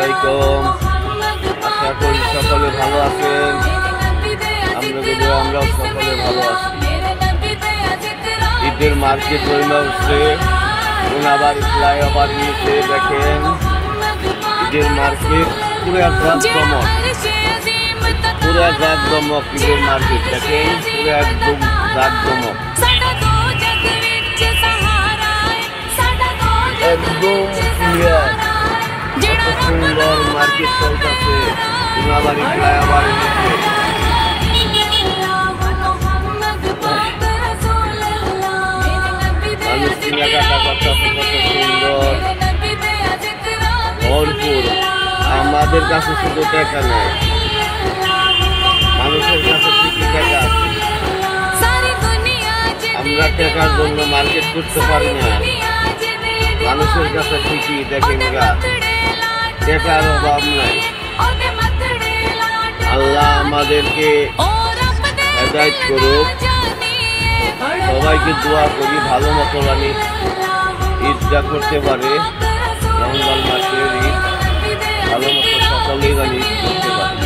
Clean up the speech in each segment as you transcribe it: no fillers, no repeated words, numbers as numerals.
আলাইকুম। আশা করি সকলে ভালো আছেন। আমরাও সকলে ভালো আছি। ঈদের মার্কেট হচ্ছে কোনাবাড়ি ফ্লাইওভার নিচে দেখেন ঈদের মার্কেট পুরো জাঁকজমক, ঈদের মার্কেট দেখেন পুরো একদম জাঁকজমক, একদম ক্লিয়ার। কত সুন্দর মার্কেট চলতেছে কোনাবাড়ি ফ্লাইওভার নিচে। মানুষ কেনাকাটা করতেছে কত সুন্দর ভরপুর। আমাদের কাছে শুধু টাকা নেই, মানুষের কাছে ঠিকই টাকা আছে। আমরা টাকার জন্য মার্কেট করতে পারি না, মানুষের কাছে ঠিকই দেখেন টাকার অভাব নাই। আল্লাহ আমাদেরকে হেদায়েত করুক। সবাইকে দোয়া করি ভালো মতো জানি ঈদটা করতে পারে, রমজান মাসের ঈদ ভালো মতো সকলেই জানি ঈদ করতে পারে।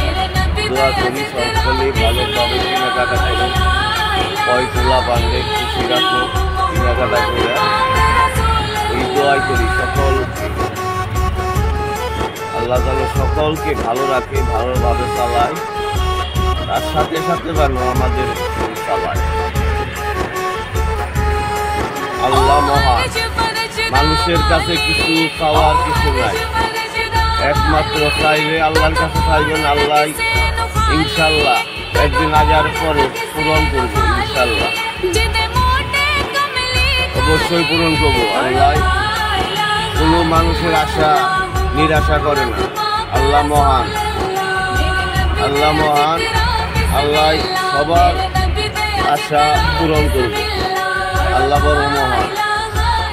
দোয়া করি সকলেই ভালোভাবে কেনাকাটা করুন, পয়সা বান্ধে খুশি রাখুক, কেনাকাটা করে এই দোয়াই করি সকল আল্লাহ তাআলা সকলকে ভালো রাখে, ভালোভাবে চালায়, তার সাথে সাথে যেন আমাদের চালায়। আল্লাহ মহান, মানুষের কাছে কিছু চাওয়ার কিছু নাই, একমাত্র চাইলে আল্লাহর কাছে চাইবেন। আল্লাহ ইনশাল্লাহ একদিন আগার পরে পূরণ করবো, ইনশাল্লাহ অবশ্যই পূরণ করবো। আল্লাহ কোনো মানুষের আশা নিরাশা করে না। আল্লাহ মহান, আল্লাহ মহান, আল্লাহ সবার আশা পূরণ করবে। আল্লাহ বড় মহান।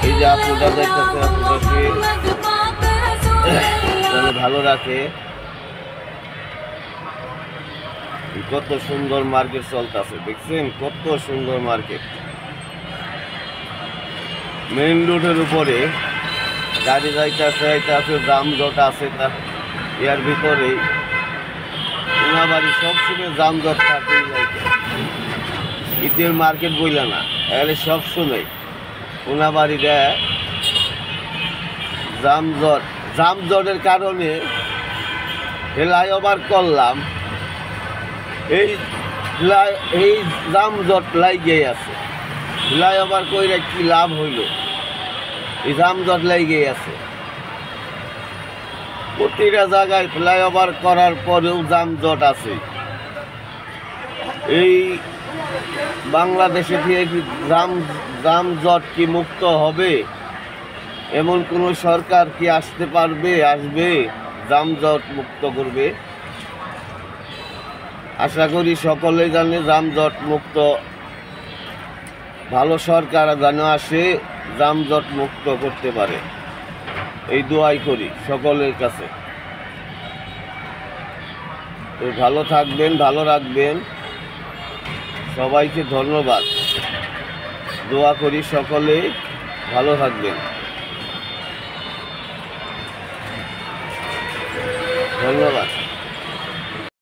এই যে আপনারা দেখতেছে, আপনাদেরকে যেন ভালো রাখে। কত সুন্দর মার্কেট চলতেছে দেখছেন, কত সুন্দর মার্কেট। মেইন রোডের উপরে গাড়ি যাইতেছে, যানজট আছে, তার এর ভিতরে কোনাবাড়ি সবসময় যানজট থাকেই যাইতে। ঈদের মার্কেট বইলে না, এখানে সবসময় কোনাবাড়িটা যানজটের কারণে ফ্লাইওভার করলাম। এই যানজট লাগিয়ে আছে, ফ্লাইওভার কইরা কি লাভ হইল? এই যানজট লাগিয়ে আছে প্রতিটা জায়গায়, ফ্লাইওভার করার পরেও যানজট আছে। এই বাংলাদেশে থেকে কি যানজট কি মুক্ত হবে? এমন কোন সরকার কি আসতে পারবে? আসবে যানজট মুক্ত করবে? আশা করি সকলেই জানে যানজট মুক্ত ভালো সরকার যেন আসে, যানজট মুক্ত করতে পারে। এই দোয়াই করি সকলের কাছে। তো ভালো থাকবেন, ভালো রাখবেন, সবাইকে ধন্যবাদ। দোয়া করি সকলে ভালো থাকবেন। ধন্যবাদ।